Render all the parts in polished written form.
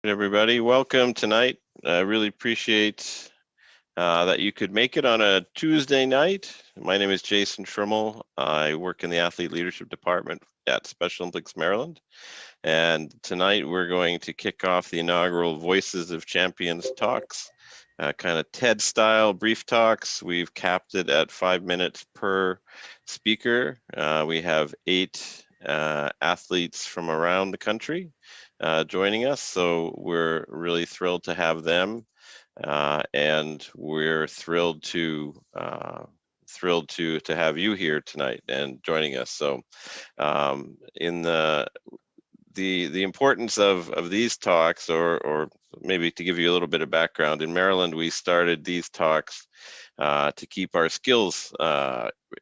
Everybody, welcome tonight. I really appreciate that you could make it on a Tuesday night. My name is Jason Schrimmel. I work in the Athlete Leadership Department at Special Olympics Maryland. And tonight we're going to kick off the inaugural Voices of Champions talks, kind of TED style brief talks. We've capped it at 5 minutes per speaker. We have 8 athletes from around the country joining us, so we're really thrilled to have them, and we're thrilled to have you here tonight and joining us. So, in the importance of these talks, or maybe to give you a little bit of background, in Maryland we started these talks to keep our skills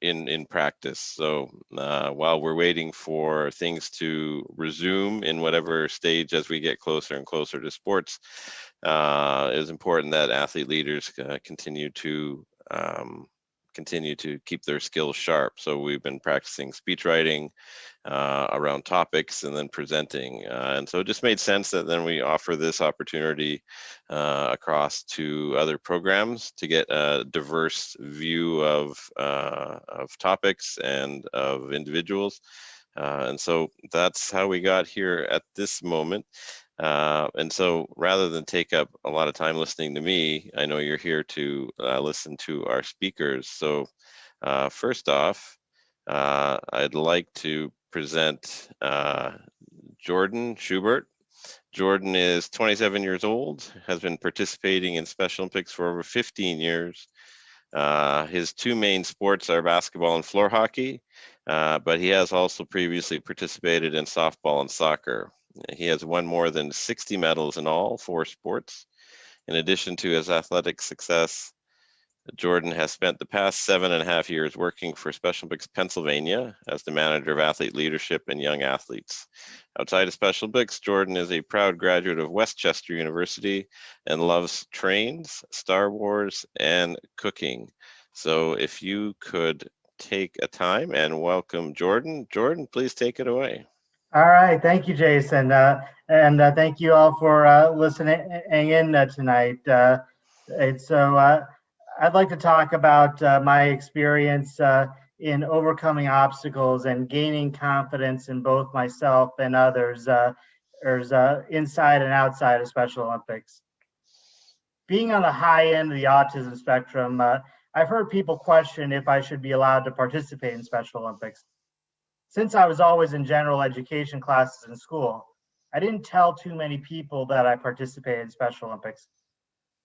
in practice. So while we're waiting for things to resume in whatever stage as we get closer and closer to sports, it is important that athlete leaders continue to keep their skills sharp. So we've been practicing speech writing around topics and then presenting. And so it just made sense that then we offer this opportunity across to other programs to get a diverse view of topics and of individuals. And so that's how we got here at this moment. And so rather than take up a lot of time listening to me, I know you're here to listen to our speakers. So first off, I'd like to present Jordan Schubert. Jordan is 27 years old, has been participating in Special Olympics for over 15 years. His 2 main sports are basketball and floor hockey, but he has also previously participated in softball and soccer. He has won more than 60 medals in all 4 sports. In addition to his athletic success, Jordan has spent the past 7.5 years working for Special Olympics Pennsylvania as the manager of athlete leadership and young athletes. Outside of Special Olympics, Jordan is a proud graduate of Westchester University and loves trains, Star Wars, and cooking. So if you could take a time and welcome Jordan. Jordan, please take it away. All right, thank you, Jason, and thank you all for listening in tonight. I'd like to talk about my experience in overcoming obstacles and gaining confidence in both myself and others, inside and outside of Special Olympics. Being on the high end of the autism spectrum, I've heard people question if I should be allowed to participate in Special Olympics. Since I was always in general education classes in school, I didn't tell too many people that I participated in Special Olympics.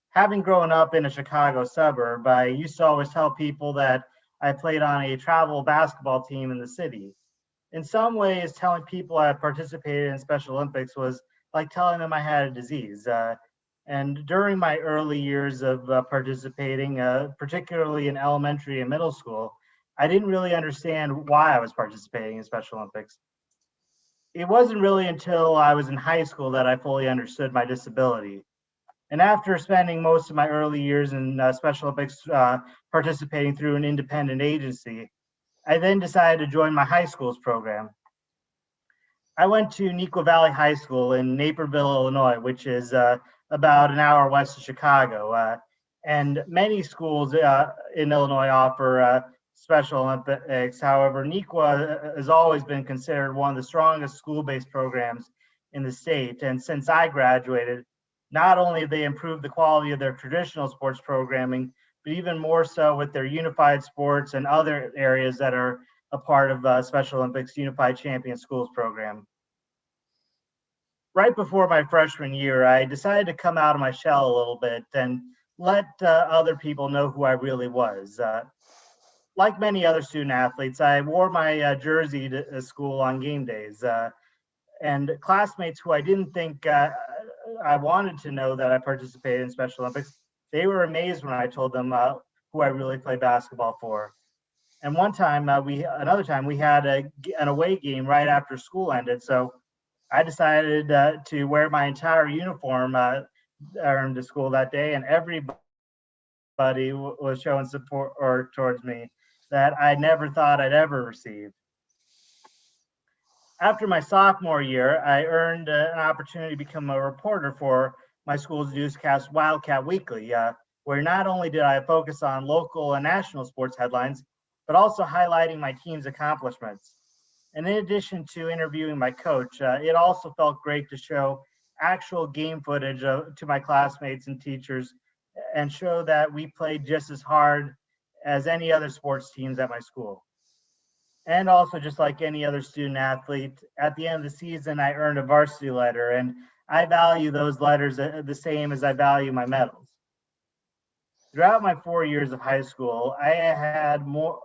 Having grown up in a Chicago suburb, I used to always tell people that I played on a travel basketball team in the city. In some ways, telling people I participated in Special Olympics was like telling them I had a disease. And during my early years of participating, particularly in elementary and middle school, I didn't really understand why I was participating in Special Olympics. It wasn't really until I was in high school that I fully understood my disability. And after spending most of my early years in Special Olympics participating through an independent agency, I then decided to join my high school's program. I went to Neuqua Valley High School in Naperville, Illinois, which is about an hour west of Chicago. And many schools in Illinois offer Special Olympics. However, Neuqua has always been considered one of the strongest school-based programs in the state. And since I graduated, not only have they improved the quality of their traditional sports programming, but even more so with their unified sports and other areas that are a part of Special Olympics Unified Champion Schools program. Right before my freshman year, I decided to come out of my shell a little bit and let other people know who I really was. Like many other student athletes, I wore my jersey to school on game days. And classmates who I didn't think I wanted to know that I participated in Special Olympics, they were amazed when I told them who I really played basketball for. And another time we had an away game right after school ended. So I decided to wear my entire uniform to school that day, and everybody was showing support towards me that I never thought I'd ever receive. After my sophomore year, I earned an opportunity to become a reporter for my school's newscast, Wildcat Weekly, where not only did I focus on local and national sports headlines, but also highlighting my team's accomplishments. And in addition to interviewing my coach, it also felt great to show actual game footage to my classmates and teachers and show that we played just as hard as any other sports teams at my school. And also, just like any other student athlete, at the end of the season, I earned a varsity letter, and I value those letters the same as I value my medals. Throughout my 4 years of high school, I had more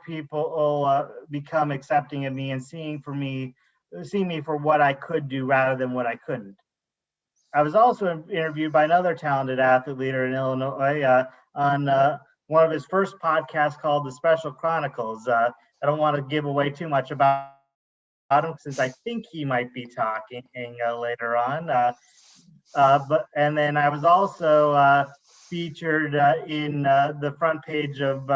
people become accepting of me and seeing me for what I could do rather than what I couldn't. I was also interviewed by another talented athlete leader in Illinois on one of his first podcasts called the Special Chronicles. I don't want to give away too much about him since I think he might be talking later on. And then I was also featured in the front page of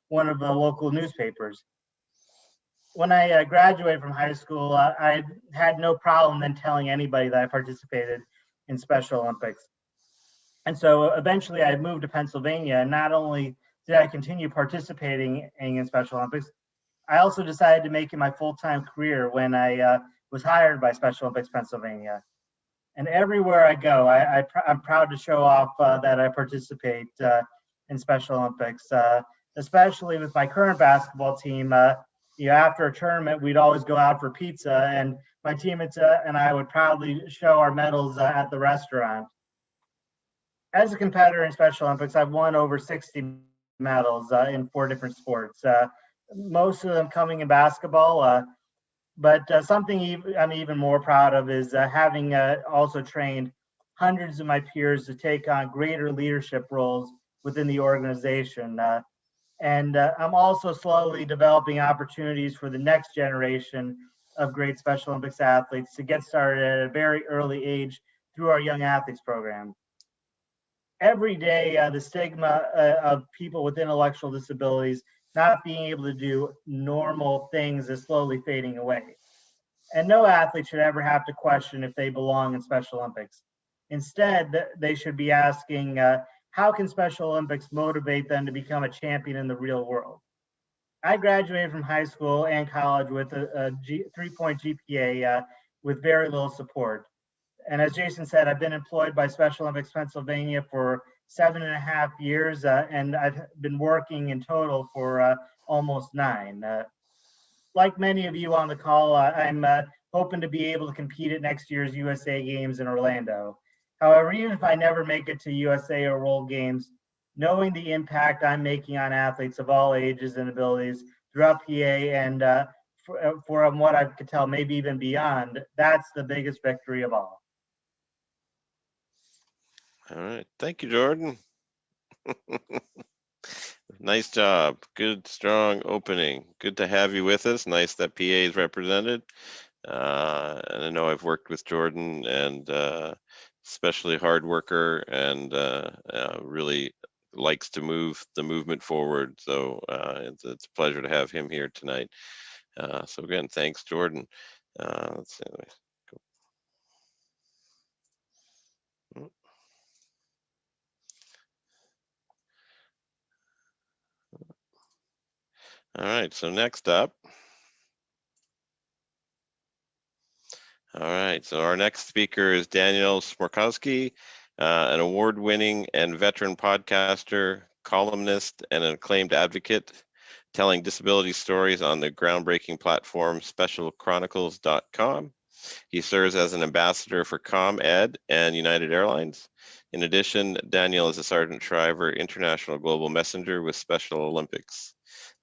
one of the local newspapers. When I graduated from high school, I had no problem then telling anybody that I participated in Special Olympics. And so eventually I moved to Pennsylvania, and not only did I continue participating in Special Olympics, I also decided to make it my full-time career when I was hired by Special Olympics Pennsylvania. And everywhere I go, I'm proud to show off that I participate in Special Olympics, especially with my current basketball team. After a tournament, we'd always go out for pizza, and my teammates and I would proudly show our medals at the restaurant. As a competitor in Special Olympics, I've won over 60 medals in 4 different sports, most of them coming in basketball. But something I'm even more proud of is having also trained hundreds of my peers to take on greater leadership roles within the organization. And I'm also slowly developing opportunities for the next generation of great Special Olympics athletes to get started at a very early age through our Young Athletes program. Every day, the stigma of people with intellectual disabilities not being able to do normal things is slowly fading away. And no athlete should ever have to question if they belong in Special Olympics. Instead, they should be asking, how can Special Olympics motivate them to become a champion in the real world? I graduated from high school and college with a 3-point GPA with very little support. And as Jason said, I've been employed by Special Olympics Pennsylvania for 7.5 years, and I've been working in total for almost 9. Like many of you on the call, I'm hoping to be able to compete at next year's USA Games in Orlando. However, even if I never make it to USA or World Games, knowing the impact I'm making on athletes of all ages and abilities throughout PA and from what I could tell, maybe even beyond, that's the biggest victory of all. All right. Thank you, Jordan. Nice job. Good, strong opening. Good to have you with us. Nice that PA is represented. And I know I've worked with Jordan, and especially hard worker, and really likes to move the movement forward. So it's a pleasure to have him here tonight. So again, thanks, Jordan. Let's see. All right, so next up. All right, so our next speaker is Daniel Smrokowski, an award-winning and veteran podcaster, columnist, and an acclaimed advocate, telling disability stories on the groundbreaking platform specialchronicles.com. He serves as an ambassador for ComEd and United Airlines. In addition, Daniel is a Sergeant Shriver International Global Messenger with Special Olympics.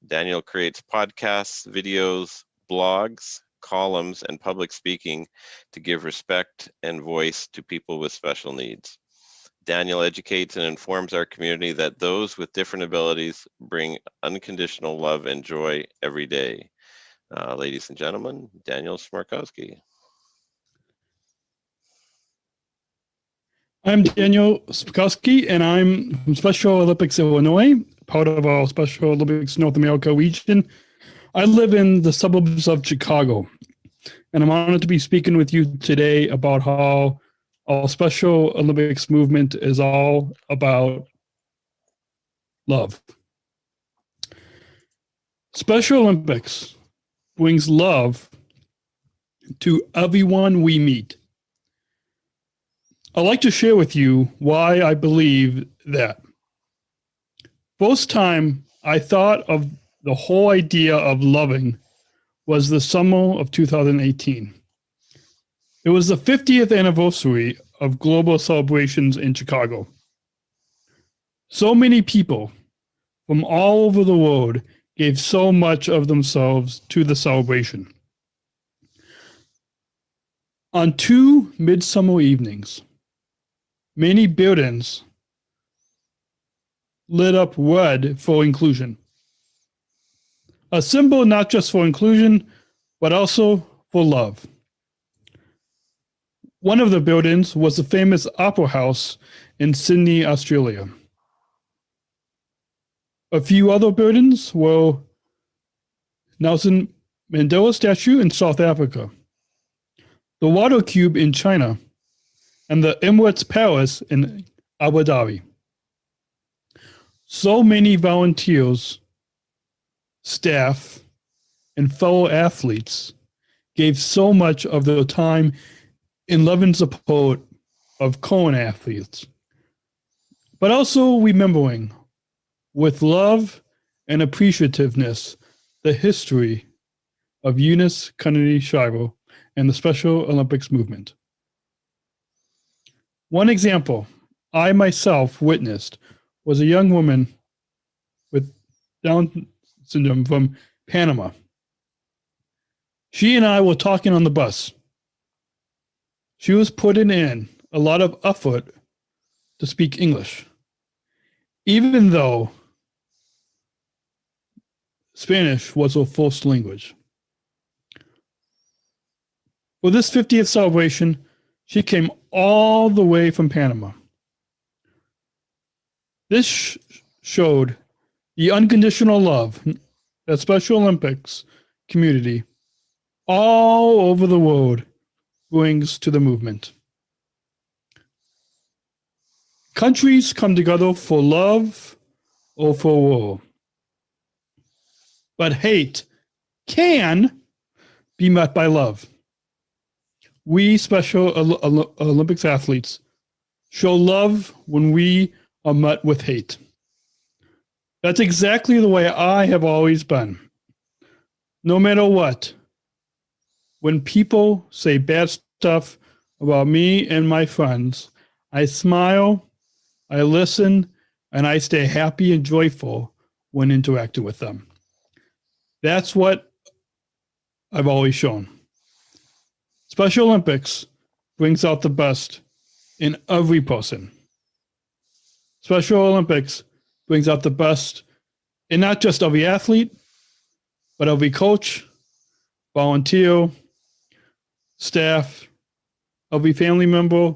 Daniel creates podcasts, videos, blogs, columns, and public speaking to give respect and voice to people with special needs. Daniel educates and informs our community that those with different abilities bring unconditional love and joy every day. Ladies and gentlemen, Daniel Smrokowski. I'm Daniel Smrokowski, and I'm from Special Olympics Illinois, part of our Special Olympics North America region. I live in the suburbs of Chicago. and I'm honored to be speaking with you today about how our Special Olympics movement is all about love. Special Olympics brings love to everyone we meet. I'd like to share with you why I believe that. First time I thought of the whole idea of loving was the summer of 2018. It was the 50th anniversary of global celebrations in Chicago. So many people from all over the world gave so much of themselves to the celebration. On 2 midsummer evenings, many buildings lit up red for inclusion. A symbol not just for inclusion, but also for love. One of the buildings was the famous Opera House in Sydney, Australia. A few other buildings were Nelson Mandela statue in South Africa, the Water Cube in China, and the Emirates Palace in Abu Dhabi. So many volunteers, staff, and fellow athletes gave so much of their time in love and support of current athletes, but also remembering with love and appreciativeness the history of Eunice Kennedy Shriver and the Special Olympics movement. One example I myself witnessed was a young woman with Down syndrome from Panama. She and I were talking on the bus. She was putting in a lot of effort to speak English, even though Spanish was her first language. For this 50th celebration, she came all the way from Panama. This showed the unconditional love that Special Olympics community all over the world brings to the movement. Countries come together for love or for war. But hate can be met by love. We Special Olympics athletes show love when we are met with hate. That's exactly the way I have always been. No matter what, when people say bad stuff about me and my friends, I smile, I listen, and I stay happy and joyful when interacting with them. That's what I've always shown. Special Olympics brings out the best in every person. Special Olympics brings out the best in not just every athlete, but every coach, volunteer, staff, every family member,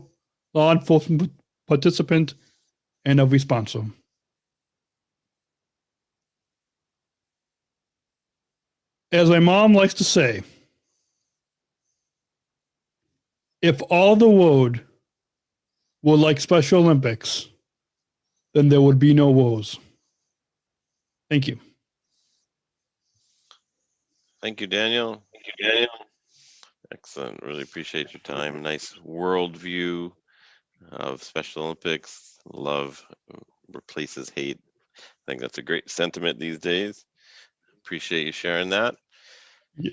law enforcement participant, and every sponsor. As my mom likes to say, if all the world were like Special Olympics, then there would be no wars. Thank you. Thank you, Daniel. Excellent. Really appreciate your time. Nice worldview of Special Olympics. Love replaces hate. I think that's a great sentiment these days. Appreciate you sharing that. Yeah.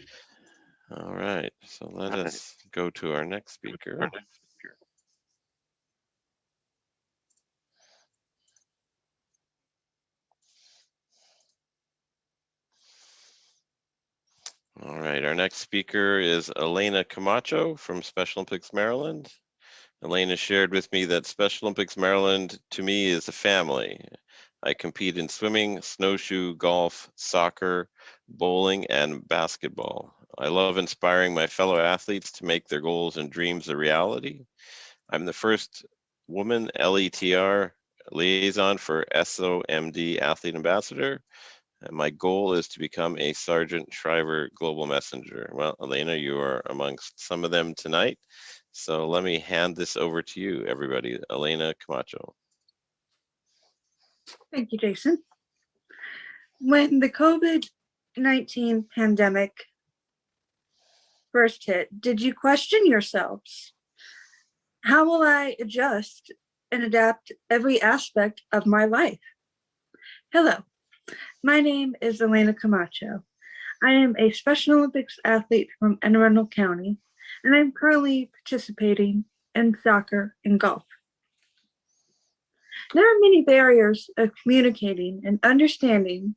All right. So let us go to our next speaker. All right, our next speaker is Elaina Camacho from Special Olympics Maryland. Elaina shared with me that Special Olympics Maryland to me is a family. I compete in swimming, snowshoe, golf, soccer, bowling, and basketball. I love inspiring my fellow athletes to make their goals and dreams a reality. I'm the first woman LETR liaison for SOMD Athlete Ambassador. And my goal is to become a Sergeant Shriver Global Messenger. Well, Elaina, you are amongst some of them tonight. So let me hand this over to you, everybody. Elaina Camacho. Thank you, Jason. When the COVID-19 pandemic first hit, did you question yourselves? How will I adjust and adapt every aspect of my life? Hello, my name is Elaina Camacho. I am a Special Olympics athlete from Anne Arundel County, and I'm currently participating in soccer and golf. There are many barriers of communicating and understanding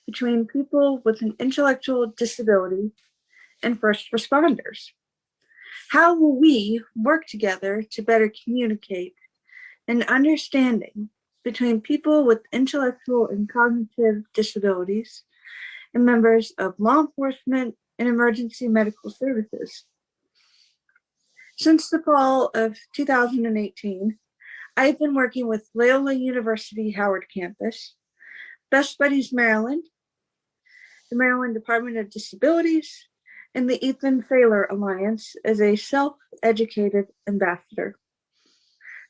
between people with an intellectual disability and first responders. How will we work together to better communicate and understanding between people with intellectual and cognitive disabilities and members of law enforcement and emergency medical services? Since the fall of 2018, I've been working with Loyola University Howard Campus, Best Buddies Maryland, the Maryland Department of Disabilities, and the Ethan Thaler Alliance as a self-educated ambassador.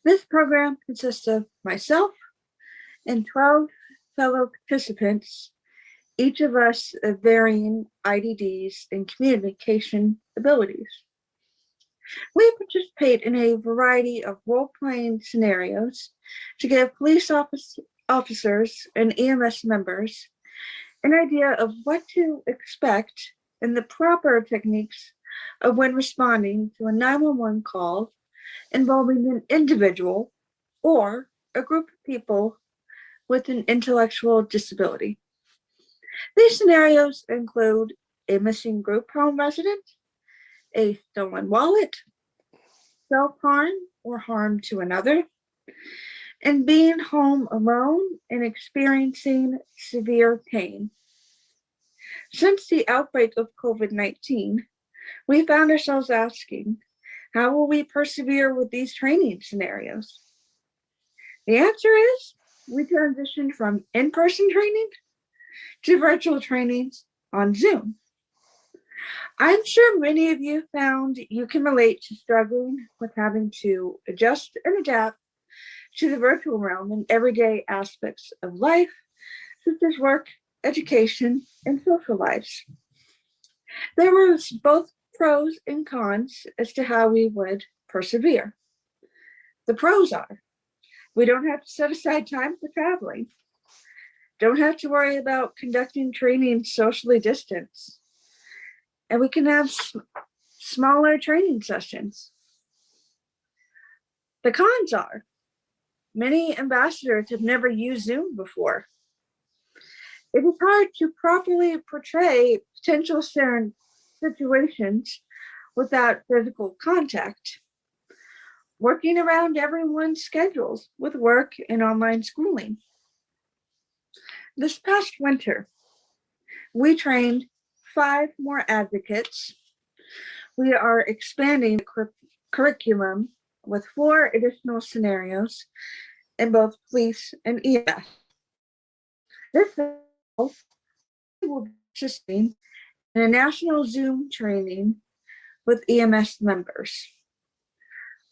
This program consists of myself and 12 fellow participants, each of us of varying IDDs and communication abilities. We participate in a variety of role-playing scenarios to give police officers and EMS members an idea of what to expect and the proper techniques of when responding to a 911 call involving an individual or a group of people with an intellectual disability. These scenarios include a missing group home resident, a stolen wallet, self-harm or harm to another, and being home alone and experiencing severe pain. Since the outbreak of COVID-19, we found ourselves asking, how will we persevere with these training scenarios? The answer is we transitioned from in-person training to virtual trainings on Zoom. I'm sure many of you found you can relate to struggling with having to adjust and adapt to the virtual realm in everyday aspects of life, such as work, education, and social lives. There were both pros and cons as to how we would persevere. The pros are, we don't have to set aside time for traveling, don't have to worry about conducting training socially distanced, and we can have smaller training sessions. The cons are, many ambassadors have never used Zoom before. It is hard to properly portray potential situations without physical contact. Working around everyone's schedules with work and online schooling. This past winter, we trained 5 more advocates. We are expanding the curriculum with 4 additional scenarios in both police and EMS. This will be participating in a national Zoom training with EMS members.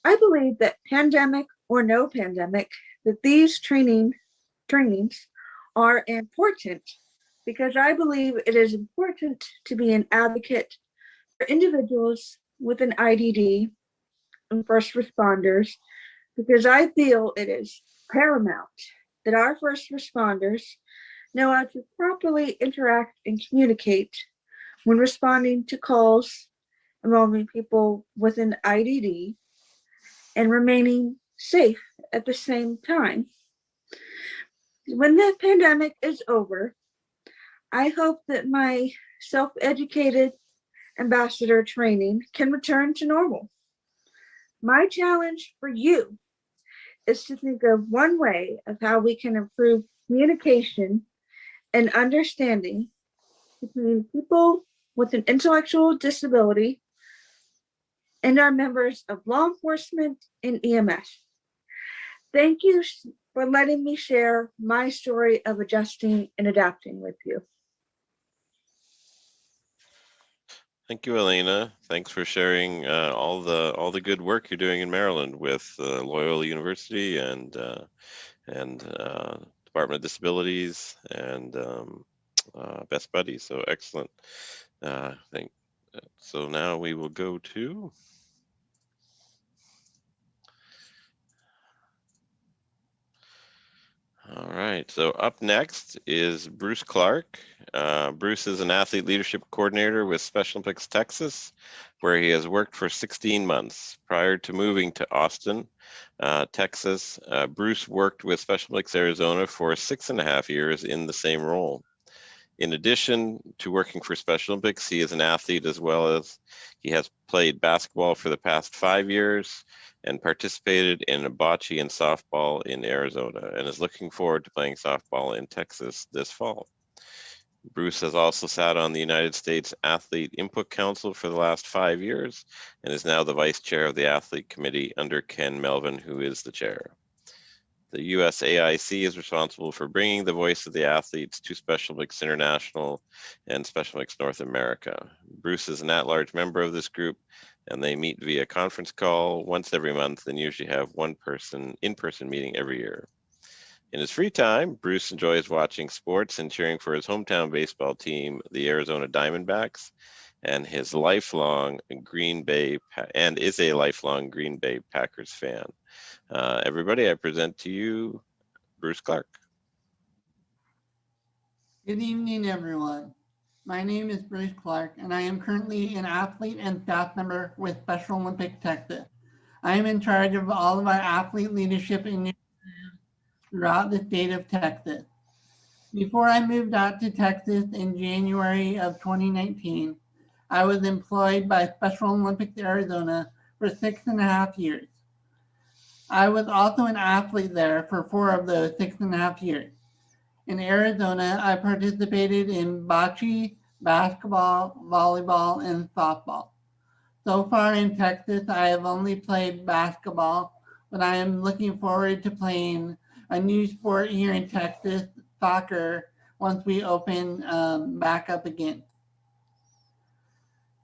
I believe that pandemic or no pandemic, that these trainings are important because I believe it is important to be an advocate for individuals with an IDD and first responders, because I feel it is paramount that our first responders know how to properly interact and communicate when responding to calls involving people with an IDD and remaining safe at the same time. When the pandemic is over, I hope that my self-educated ambassador training can return to normal. My challenge for you is to think of one way of how we can improve communication and understanding between people with an intellectual disability and our members of law enforcement and EMS. Thank you for letting me share my story of adjusting and adapting with you. Thank you, Elaina. Thanks for sharing all the good work you're doing in Maryland with Loyola University and Department of Disabilities and Best Buddies. So excellent. So now we will go to. All right, so up next is Bruce Clarke. Bruce is an athlete leadership coordinator with Special Olympics Texas, where he has worked for 16 months. Prior to moving to Austin, Texas, Bruce worked with Special Olympics Arizona for 6.5 years in the same role. In addition to working for Special Olympics, he is an athlete as well as he has played basketball for the past 5 years and participated in bocce and softball in Arizona and is looking forward to playing softball in Texas this fall. Bruce has also sat on the United States Athlete Input Council for the last 5 years and is now the vice chair of the athlete committee under Ken Melvin, who is the chair. The USAIC is responsible for bringing the voice of the athletes to Special Olympics International and Special Olympics North America. Bruce is an at-large member of this group, and they meet via conference call once every month and usually have one in-person meeting every year. In his free time, Bruce enjoys watching sports and cheering for his hometown baseball team, the Arizona Diamondbacks, and is a lifelong Green Bay Packers fan. Everybody, I present to you Bruce Clarke. Good evening, everyone. My name is Bruce Clarke, and I am currently an athlete and staff member with Special Olympics Texas. I am in charge of all of our athlete leadership initiatives throughout the state of Texas. Before I moved out to Texas in January of 2019, I was employed by Special Olympics Arizona for 6.5 years. I was also an athlete there for 4 of those 6.5 years. In Arizona, I participated in bocce, basketball, volleyball, and softball. So far in Texas, I have only played basketball, but I am looking forward to playing a new sport here in Texas, soccer, once we open back up again.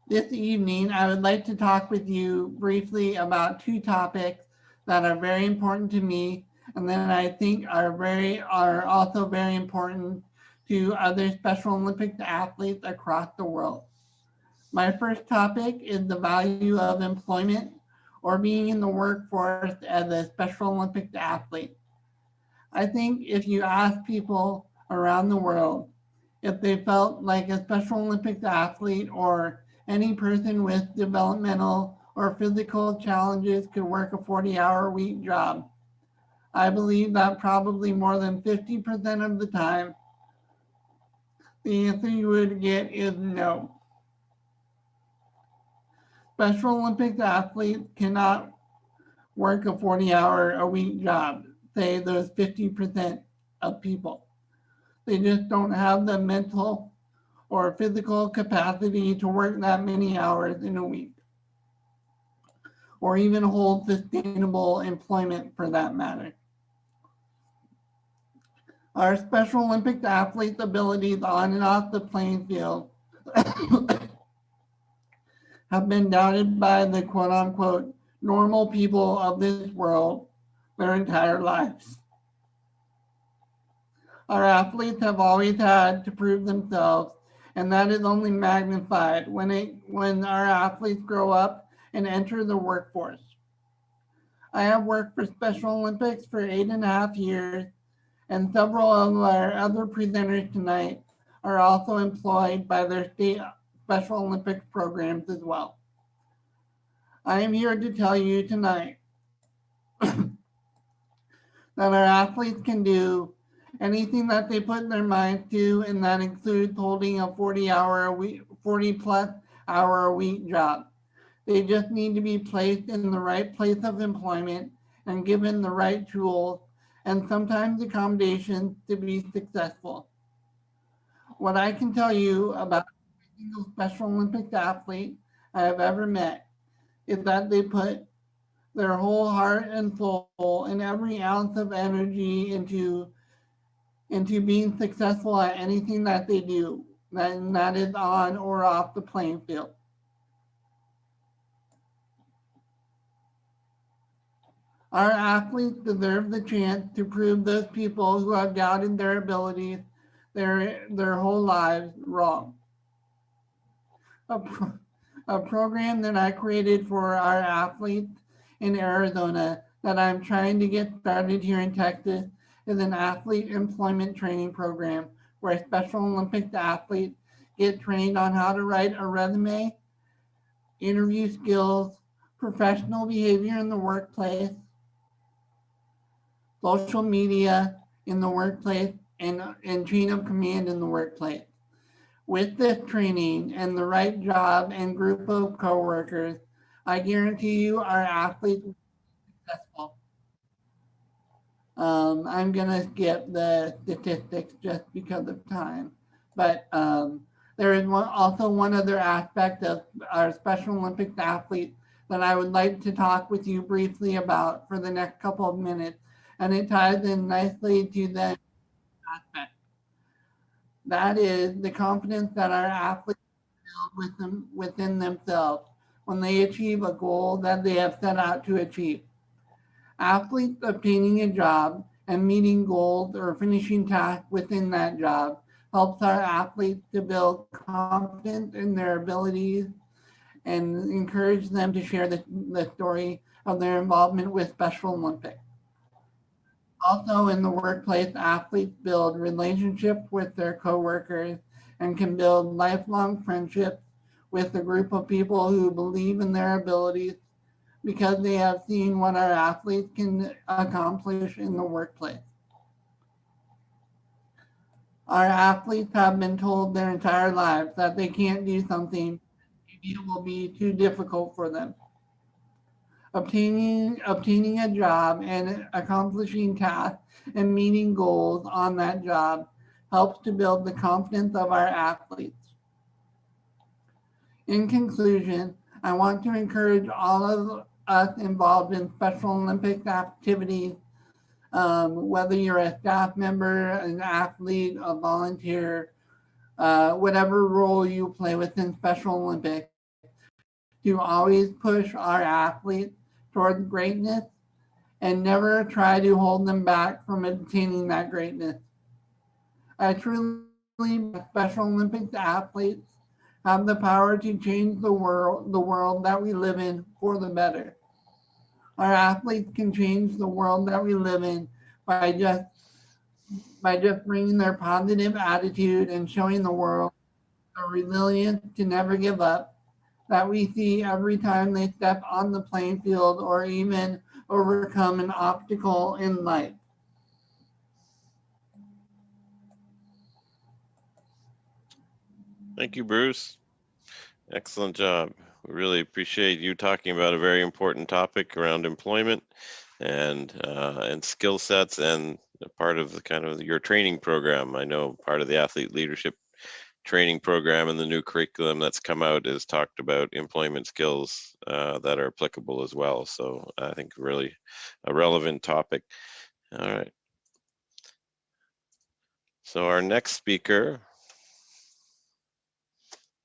This evening, I would like to talk with you briefly about 2 topics that are very important to me, and then I think are also very important to other Special Olympics athletes across the world. My first topic is the value of employment or being in the workforce as a Special Olympics athlete. I think if you ask people around the world if they felt like a Special Olympics athlete or any person with developmental or physical challenges could work a 40-hour week job, I believe that probably more than 50% of the time, the answer you would get is no. Special Olympics athletes cannot work a 40-hour-a-week job, say those 50% of people. They just don't have the mental or physical capacity to work that many hours in a week, or even hold sustainable employment for that matter. Our Special Olympics athletes' abilities on and off the playing field have been doubted by the quote-unquote normal people of this world their entire lives. Our athletes have always had to prove themselves, and that is only magnified when our athletes grow up and enter the workforce. I have worked for Special Olympics for 8.5 years, and several of our other presenters tonight are also employed by their state Special Olympics programs as well. I am here to tell you tonight that our athletes can do anything that they put their minds to, and that includes holding a 40-plus hour a week job. They just need to be placed in the right place of employment and given the right tools and sometimes accommodations to be successful. What I can tell you about every single Special Olympics athlete I have ever met is that they put their whole heart and soul and every ounce of energy into being successful at anything that they do, that is on or off the playing field. Our athletes deserve the chance to prove those people who have doubted their abilities their whole lives wrong. A program that I created for our athletes in Arizona that I'm trying to get started here in Texas is an athlete employment training program where Special Olympics athletes get trained on how to write a resume, interview skills, professional behavior in the workplace, social media in the workplace, and chain of command in the workplace. With this training and the right job and group of coworkers, I guarantee you our athletes will be successful. I'm gonna skip the statistics just because of time, but there is also one other aspect of our Special Olympics athletes that I would like to talk with you briefly about for the next couple of minutes, and it ties in nicely to the aspect. That is the confidence that our athletes build within themselves when they achieve a goal that they have set out to achieve. Athletes obtaining a job and meeting goals or finishing tasks within that job helps our athletes to build confidence in their abilities and encourage them to share the story of their involvement with Special Olympics. Also in the workplace, athletes build relationships with their coworkers and can build lifelong friendships with a group of people who believe in their abilities because they have seen what our athletes can accomplish in the workplace. Our athletes have been told their entire lives that they can't do something, maybe it will be too difficult for them. Obtaining a job and accomplishing tasks and meeting goals on that job helps to build the confidence of our athletes. In conclusion, I want to encourage all of us involved in Special Olympics activities, whether you're a staff member, an athlete, a volunteer, whatever role you play within Special Olympics, to always push our athletes towards greatness and never try to hold them back from attaining that greatness. I truly believe that Special Olympics athletes have the power to change the world that we live in for the better. Our athletes can change the world that we live in by just bringing their positive attitude and showing the world the resilience to never give up that we see every time they step on the playing field or even overcome an obstacle in life. Thank you, Bruce. Excellent job. We really appreciate you talking about a very important topic around employment and skill sets, and a part of the kind of your training program. I know part of the athlete leadership training program and the new curriculum that's come out is talked about employment skills that are applicable as well. So I think really a relevant topic. All right. So our next speaker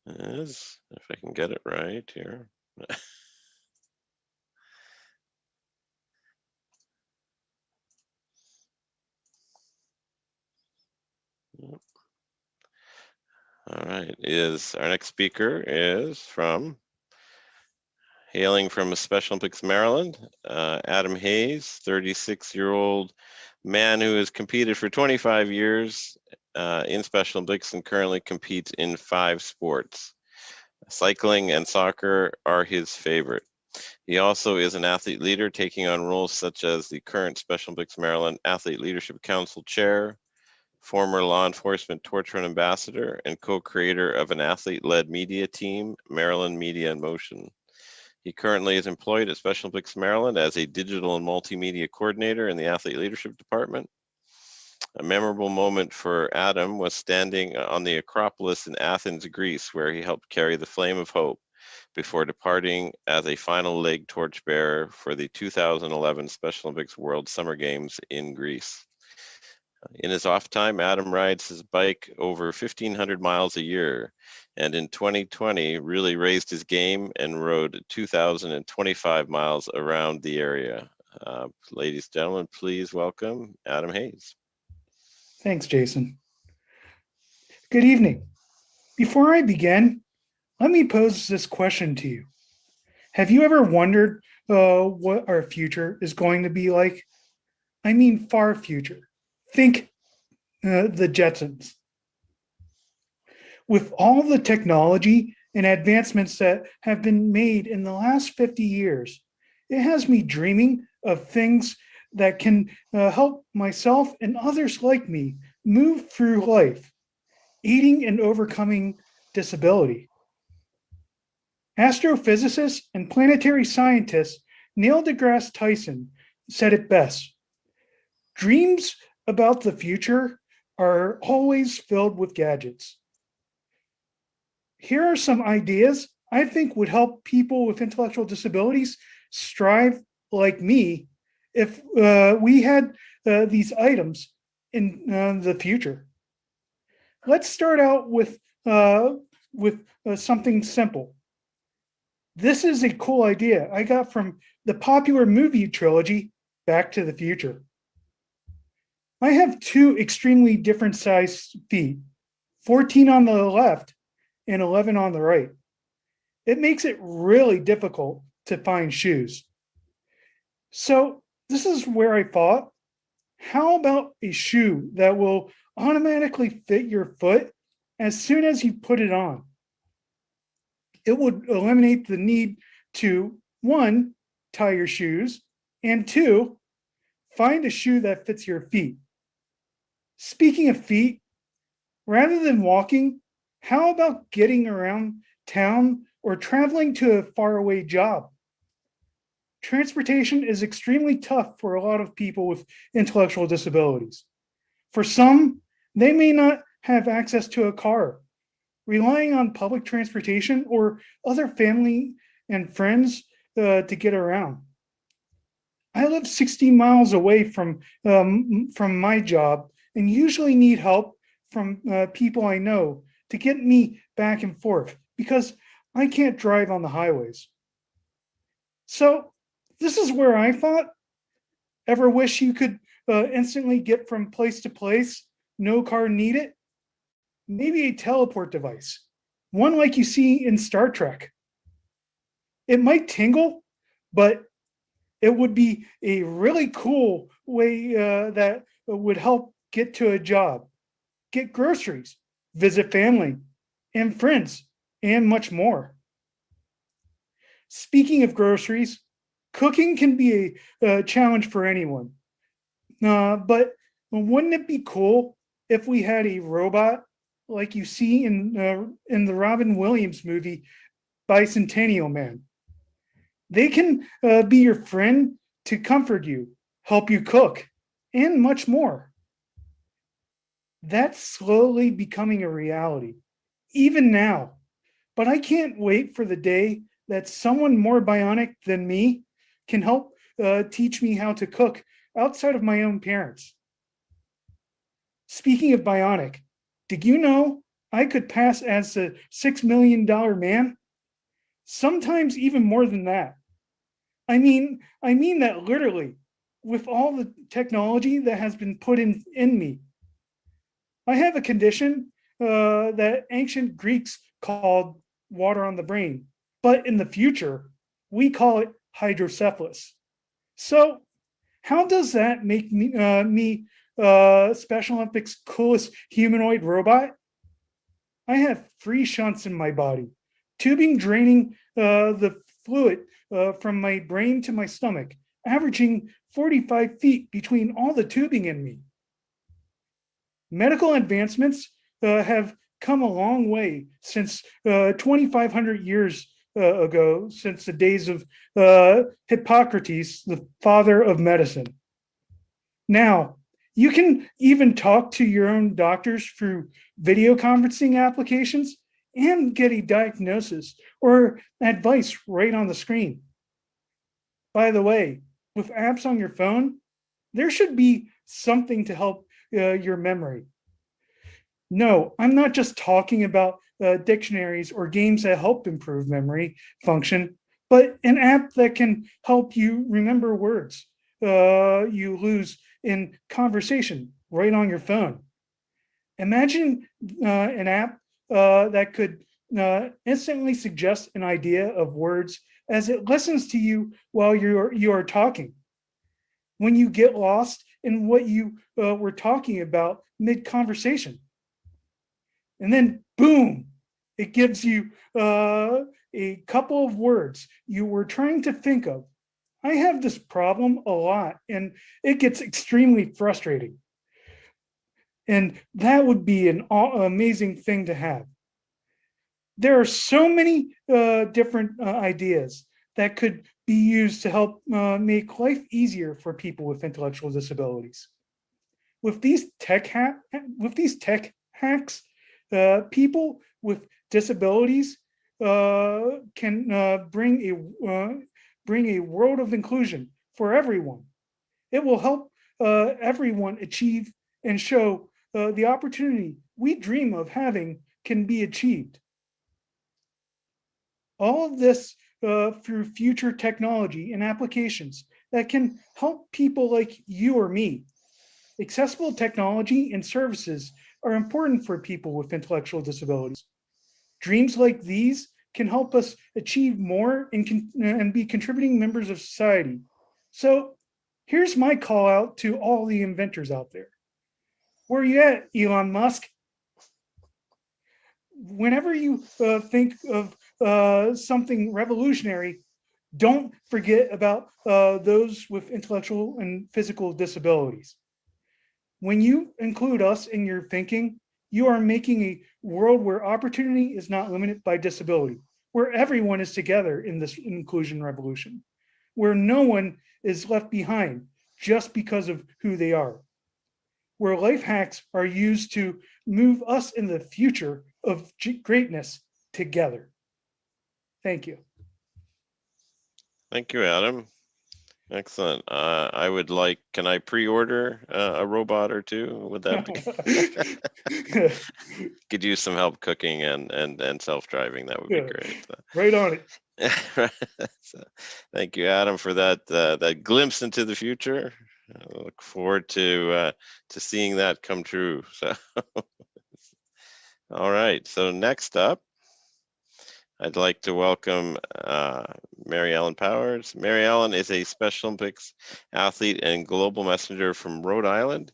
is, if I can get it right here. All right, our next speaker is hailing from Special Olympics, Maryland, Adam Hayes, 36-year-old man who has competed for 25 years in Special Olympics and currently competes in 5 sports. Cycling and soccer are his favorite. He also is an athlete leader, taking on roles such as the current Special Olympics Maryland Athlete Leadership Council Chair, former law enforcement torch run ambassador, and co-creator of an athlete-led media team, Maryland Media in Motion. He currently is employed at Special Olympics Maryland as a digital and multimedia coordinator in the athlete leadership department. A memorable moment for Adam was standing on the Acropolis in Athens, Greece, where he helped carry the flame of hope before departing as a final leg torchbearer for the 2011 Special Olympics World Summer Games in Greece. In his off time, Adam rides his bike over 1,500 miles a year, and in 2020 really raised his game and rode 2,025 miles around the area. Ladies and gentlemen, please welcome Adam Hayes. Thanks, Jason. Good evening. Before I begin, let me pose this question to you. Have you ever wondered what our future is going to be like? I mean, far future. Think the Jetsons. With all the technology and advancements that have been made in the last 50 years, it has me dreaming of things that can help myself and others like me move through life, aiding and overcoming disability. Astrophysicist and planetary scientist Neil deGrasse Tyson said it best. Dreams about the future are always filled with gadgets. Here are some ideas I think would help people with intellectual disabilities strive like me if we had these items in the future. Let's start out with something simple. This is a cool idea I got from the popular movie trilogy, Back to the Future. I have two extremely different sized feet, 14 on the left and 11 on the right. It makes it really difficult to find shoes. So this is where I thought, how about a shoe that will automatically fit your foot as soon as you put it on? It would eliminate the need to, one, tie your shoes, and two, find a shoe that fits your feet. Speaking of feet, rather than walking, how about getting around town or traveling to a faraway job? Transportation is extremely tough for a lot of people with intellectual disabilities. For some, they may not have access to a car. Relying on public transportation or other family and friends to get around. I live 60 miles away from my job and usually need help from people I know to get me back and forth because I can't drive on the highways. So this is where I thought, ever wish you could instantly get from place to place, no car needed? Maybe a teleport device, one like you see in Star Trek. It might tingle, but it would be a really cool way that would help get to a job, get groceries, visit family and friends, and much more. Speaking of groceries, cooking can be a challenge for anyone. But wouldn't it be cool if we had a robot like you see in the Robin Williams movie, Bicentennial Man? They can be your friend to comfort you, help you cook, and much more. That's slowly becoming a reality, even now. But I can't wait for the day that someone more bionic than me can help teach me how to cook outside of my own parents. Speaking of bionic, did you know I could pass as a $6 million man? Sometimes even more than that. I mean that literally, with all the technology that has been put in me. I have a condition that ancient Greeks called water on the brain, but in the future, we call it hydrocephalus. So how does that make me Special Olympics coolest humanoid robot? I have 3 shunts in my body, tubing draining the fluid from my brain to my stomach, averaging 45 feet between all the tubing in me. Medical advancements have come a long way since 2,500 years ago, since the days of Hippocrates, the father of medicine. Now, you can even talk to your own doctors through video conferencing applications, and get a diagnosis or advice right on the screen. By the way, with apps on your phone, there should be something to help your memory. No, I'm not just talking about dictionaries or games that help improve memory function, but an app that can help you remember words you lose in conversation right on your phone. Imagine an app that could instantly suggest an idea of words as it listens to you while you are talking. When you get lost in what you were talking about mid-conversation. And then, boom, it gives you a couple of words you were trying to think of. I have this problem a lot, and it gets extremely frustrating. And that would be an amazing thing to have. There are so many different ideas that could be used to help make life easier for people with intellectual disabilities. With these tech hacks, people with disabilities can bring a world of inclusion for everyone. It will help everyone achieve and show the opportunity we dream of having can be achieved. All of this through future technology and applications that can help people like you or me. Accessible technology and services are important for people with intellectual disabilities. Dreams like these can help us achieve more and be contributing members of society. So here's my call out to all the inventors out there. Where are you at, Elon Musk? Whenever you think of something revolutionary, don't forget about those with intellectual and physical disabilities. When you include us in your thinking, you are making a world where opportunity is not limited by disability, where everyone is together in this inclusion revolution, where no one is left behind just because of who they are, where life hacks are used to move us in the future of greatness together. Thank you. Thank you, Adam. Excellent. I would like, can I pre-order a robot or two? Would that be? Could use some help cooking and self-driving. That would be great. Right on it. So, thank you, Adam, for that glimpse into the future. I look forward to seeing that come true. So, all right. So next up, I'd like to welcome Mary Ellen Powers. Mary Ellen is a Special Olympics athlete and global messenger from Rhode Island.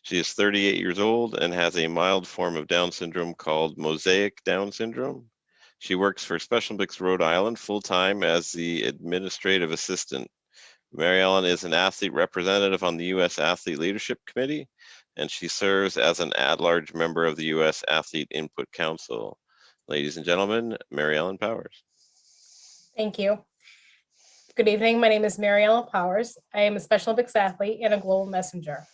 She is 38 years old and has a mild form of Down syndrome called mosaic Down syndrome. She works for Special Olympics Rhode Island full-time as the administrative assistant. Mary Ellen is an athlete representative on the U.S. Athlete Leadership Committee, and she serves as an at-large member of the U.S. Athlete Input Council. Ladies and gentlemen, Mary Ellen Powers. Thank you. Good evening. My name is Mary Ellen Powers. I am a Special Olympics athlete and a global messenger.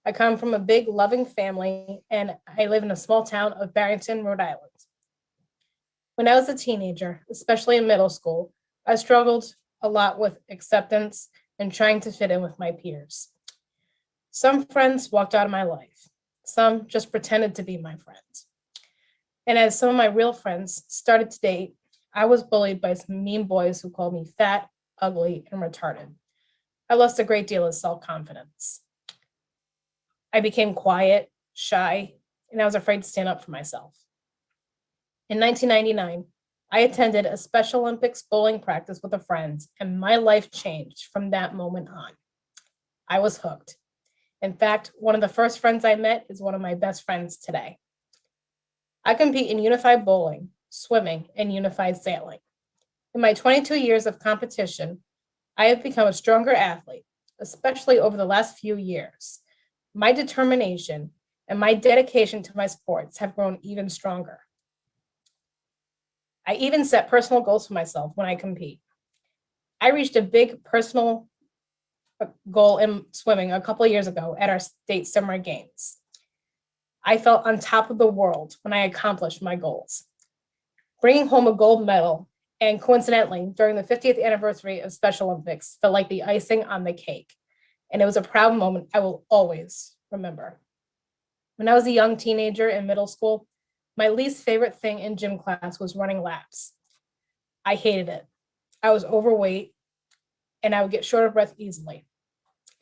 I come from a big, loving family, and I live in a small town of Barrington, Rhode Island. When I was a teenager, especially in middle school, I struggled a lot with acceptance and trying to fit in with my peers. Some friends walked out of my life. Some just pretended to be my friends. And as some of my real friends started to date, I was bullied by some mean boys who called me fat, ugly, and retarded. I lost a great deal of self-confidence. I became quiet, shy, and I was afraid to stand up for myself. In 1999, I attended a Special Olympics bowling practice with a friend, and my life changed from that moment on. I was hooked. In fact, one of the first friends I met is one of my best friends today. I compete in unified bowling, swimming, and unified sailing. In my 22 years of competition, I have become a stronger athlete, especially over the last few years. My determination and my dedication to my sports have grown even stronger. I even set personal goals for myself when I compete. I reached a big personal goal in swimming a couple of years ago at our state summer games. I felt on top of the world when I accomplished my goals. Bringing home a gold medal, and coincidentally, during the 50th anniversary of Special Olympics, felt like the icing on the cake. And it was a proud moment I will always remember. When I was a young teenager in middle school, my least favorite thing in gym class was running laps. I hated it. I was overweight and I would get short of breath easily.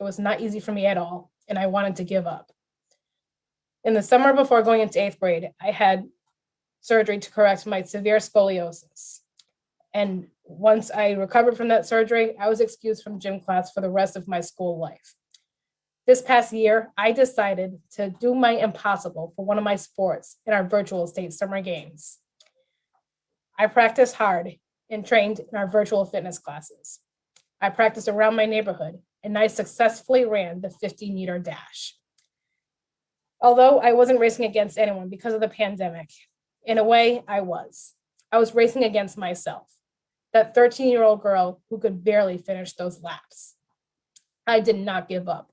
It was not easy for me at all, and I wanted to give up. In the summer before going into 8th grade, I had surgery to correct my severe scoliosis. And once I recovered from that surgery, I was excused from gym class for the rest of my school life. This past year, I decided to do my impossible for one of my sports in our virtual state summer games. I practiced hard and trained in our virtual fitness classes. I practiced around my neighborhood, and I successfully ran the 50-meter dash. Although I wasn't racing against anyone because of the pandemic, in a way, I was. I was racing against myself, that 13-year-old girl who could barely finish those laps. I did not give up.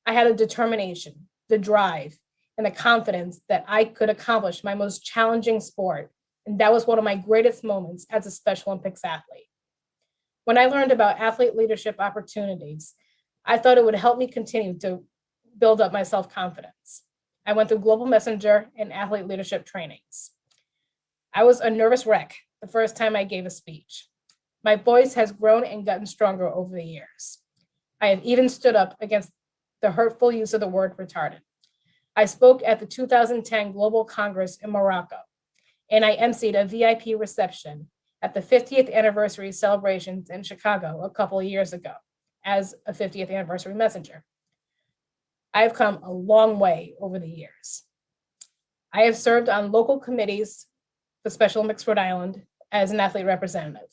I had a determination, the drive, and the confidence that I could accomplish my most challenging sport, and that was one of my greatest moments as a Special Olympics athlete. When I learned about athlete leadership opportunities, I thought it would help me continue to build up my self-confidence. I went through Global Messenger and athlete leadership trainings. I was a nervous wreck the first time I gave a speech. My voice has grown and gotten stronger over the years. I have even stood up against the hurtful use of the word retarded. I spoke at the 2010 Global Congress in Morocco, and I emceed a VIP reception at the 50th anniversary celebrations in Chicago a couple of years ago as a 50th anniversary messenger. I have come a long way over the years. I have served on local committees for Special Olympics Rhode Island as an athlete representative.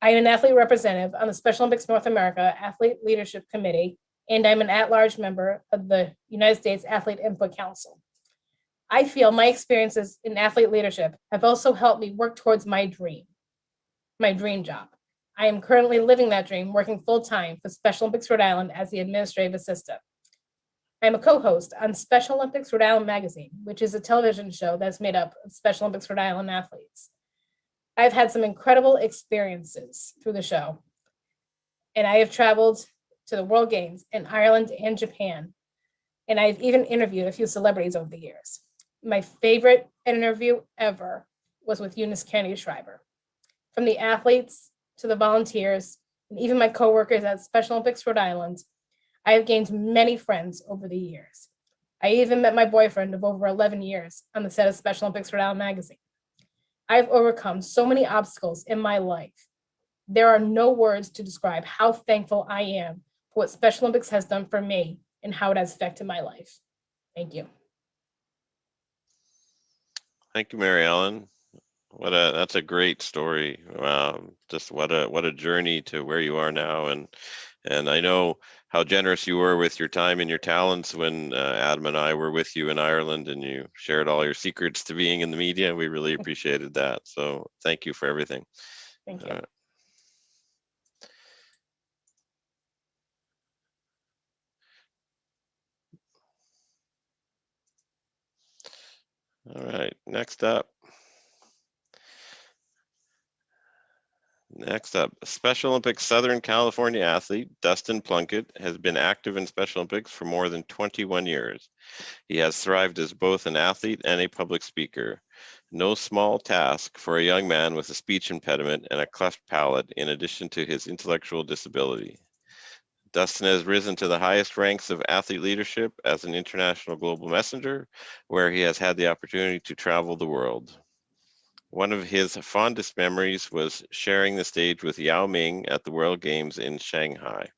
I am an athlete representative on the Special Olympics North America Athlete Leadership Committee, and I'm an at-large member of the United States Athlete Input Council. I feel my experiences in athlete leadership have also helped me work towards my dream job. I am currently living that dream, working full-time for Special Olympics Rhode Island as the administrative assistant. I'm a co-host on Special Olympics Rhode Island magazine, which is a television show that's made up of Special Olympics Rhode Island athletes. I've had some incredible experiences through the show, and I have traveled to the World Games in Ireland and Japan, and I've even interviewed a few celebrities over the years. My favorite interview ever was with Eunice Kennedy Shriver. From the athletes to the volunteers, and even my coworkers at Special Olympics Rhode Island, I have gained many friends over the years. I even met my boyfriend of over 11 years on the set of Special Olympics Rhode Island magazine. I've overcome so many obstacles in my life. There are no words to describe how thankful I am for what Special Olympics has done for me and how it has affected my life. Thank you. Thank you, Mary Ellen. That's a great story. Just what a journey to where you are now, and I know how generous you were with your time and your talents when Adam and I were with you in Ireland, and you shared all your secrets to being in the media. We really appreciated that. So thank you for everything. Thank you. All right, next up, Special Olympics Southern California athlete Dustin Plunkett has been active in Special Olympics for more than 21 years. He has thrived as both an athlete and a public speaker. No small task for a young man with a speech impediment and a cleft palate, in addition to his intellectual disability. Dustin has risen to the highest ranks of athlete leadership as an international global messenger, where he has had the opportunity to travel the world. One of his fondest memories was sharing the stage with Yao Ming at the World Games in Shanghai.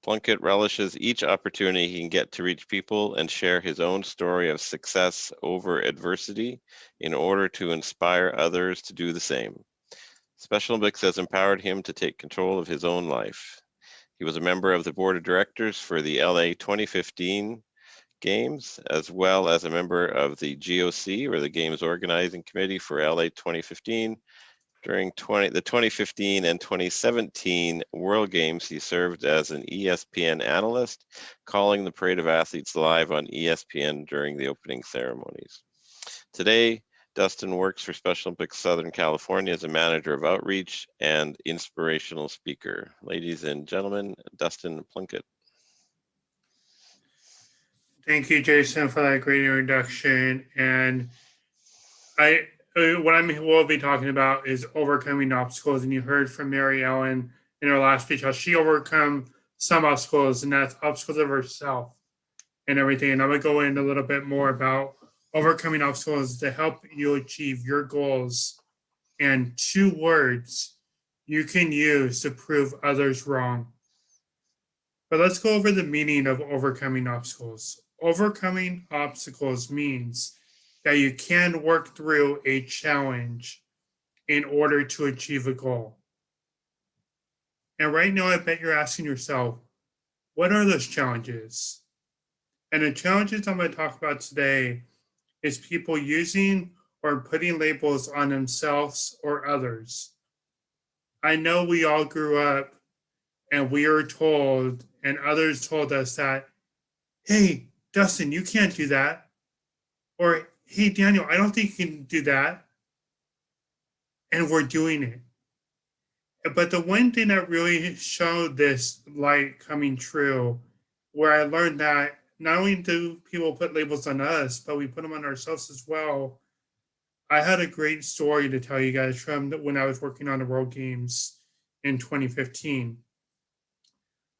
Plunkett relishes each opportunity he can get to reach people and share his own story of success over adversity in order to inspire others to do the same. Special Olympics has empowered him to take control of his own life. He was a member of the board of directors for the LA 2015 Games, as well as a member of the GOC, or the Games Organizing Committee, for LA 2015. During the 2015 and 2017 World Games, he served as an ESPN analyst, calling the parade of athletes live on ESPN during the opening ceremonies. Today, Dustin works for Special Olympics Southern California as a manager of outreach and inspirational speaker. Ladies and gentlemen, Dustin Plunkett. Thank you, Jason, for that great introduction. And what we'll be talking about is overcoming obstacles. And you heard from Mary Ellen in her last speech how she overcome some obstacles, and that's obstacles of herself and everything. And I'm going to go in a little bit more about overcoming obstacles to help you achieve your goals, and 2 words you can use to prove others wrong. But let's go over the meaning of overcoming obstacles. Overcoming obstacles means that you can work through a challenge in order to achieve a goal. And right now, I bet you're asking yourself, what are those challenges? And the challenges I'm going to talk about today is people using or putting labels on themselves or others. I know we all grew up and we are told, and others told us that, hey, Dustin, you can't do that. Or, hey, Daniel, I don't think you can do that. And we're doing it. But the one thing that really showed this light coming true, where I learned that not only do people put labels on us, but we put them on ourselves as well. I had a great story to tell you guys from when I was working on the World Games in 2015.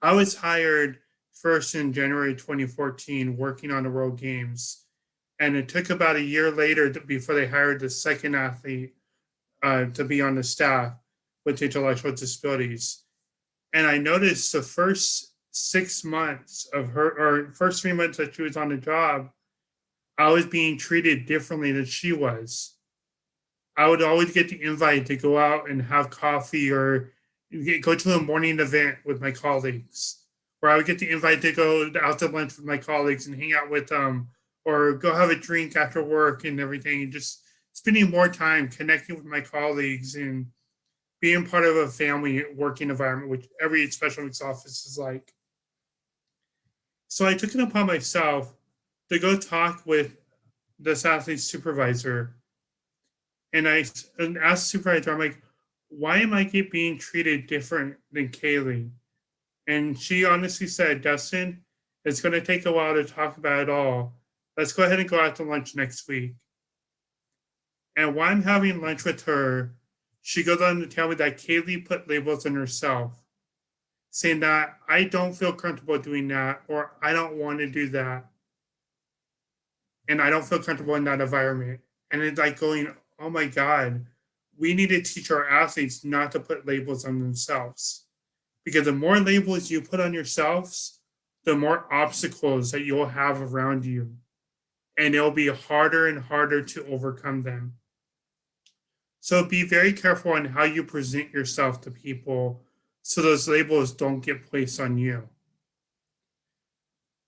I was hired first in January 2014 working on the World Games. And it took about a year later before they hired the second athlete to be on the staff with intellectual disabilities. And I noticed the first 6 months of her, or first 3 months that she was on the job, I was being treated differently than she was. I would always get the invite to go out and have coffee or go to a morning event with my colleagues, or I would get the invite to go out to lunch with my colleagues and hang out with them, or go have a drink after work and everything, and just spending more time connecting with my colleagues and being part of a family working environment, which every Special Olympics office is like. So I took it upon myself to go talk with this athlete's supervisor. And I asked the supervisor, I'm like, why am I being treated different than Kaylee? And she honestly said, Dustin, it's going to take a while to talk about it all. Let's go ahead and go out to lunch next week. And while I'm having lunch with her, she goes on to tell me that Kaylee put labels on herself, saying that I don't feel comfortable doing that, or I don't want to do that. And I don't feel comfortable in that environment. And it's like going, oh my God, we need to teach our athletes not to put labels on themselves. Because the more labels you put on yourselves, the more obstacles that you'll have around you. And it'll be harder and harder to overcome them. So be very careful on how you present yourself to people so those labels don't get placed on you.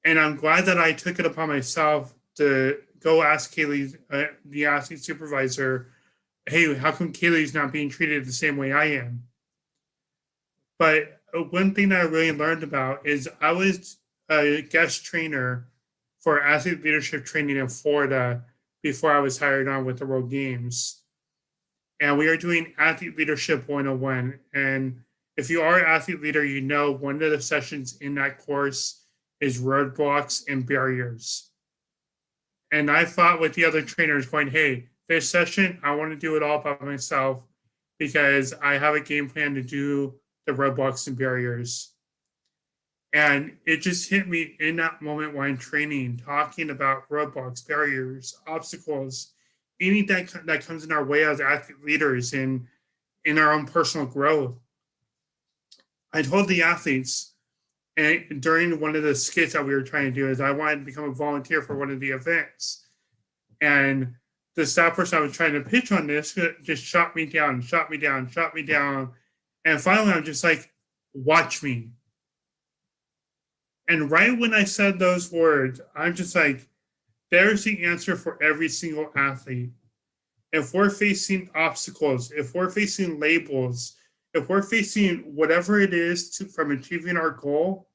And I'm glad that I took it upon myself to go ask Kaylee, the athlete supervisor, hey, how come Kaylee's not being treated the same way I am? But one thing that I really learned about is I was a guest trainer for athlete leadership training in Florida before I was hired on with the World Games. And we are doing Athlete Leadership 101. And if you are an athlete leader, you know one of the sessions in that course is roadblocks and barriers. And I fought with the other trainers going, hey, this session, I want to do it all by myself because I have a game plan to do the roadblocks and barriers. And it just hit me in that moment while I'm training, talking about roadblocks, barriers, obstacles, anything that comes in our way as athlete leaders and in our own personal growth. I told the athletes, and during one of the skits that we were trying to do, is I wanted to become a volunteer for one of the events. And the staff person I was trying to pitch on this just shot me down. And finally, I'm just like, watch me. And right when I said those words, I'm just like, there's the answer for every single athlete. If we're facing obstacles, if we're facing labels, if we're facing whatever it is from achieving our goal,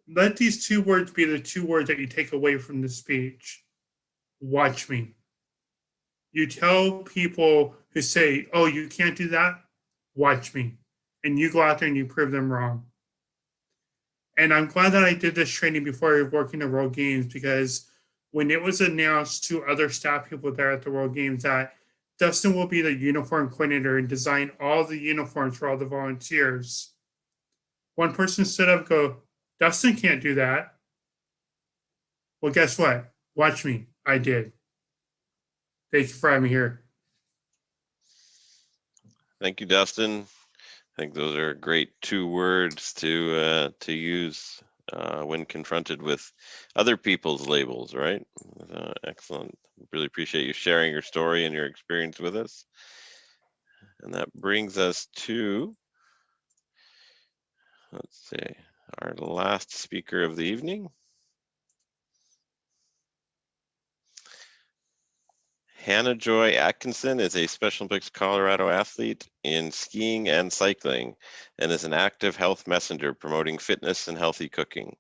let these 2 words be the 2 words that you take away from the speech. Watch me. You tell people who say, oh, you can't do that, watch me. And you go out there and you prove them wrong. And I'm glad that I did this training before I was working the World Games, because when it was announced to other staff people there at the World Games that Dustin will be the uniform coordinator and design all the uniforms for all the volunteers, one person stood up and go, Dustin can't do that. Well, guess what? Watch me. I did. Thank you for having me here. Thank you, Dustin. I think those are great 2 words to use when confronted with other people's labels, right? Excellent. Really appreciate you sharing your story and your experience with us. And that brings us to, let's see, our last speaker of the evening. Hanna Joy Atkinson is a Special Olympics Colorado athlete in skiing and cycling, and is an active health messenger promoting fitness and healthy cooking.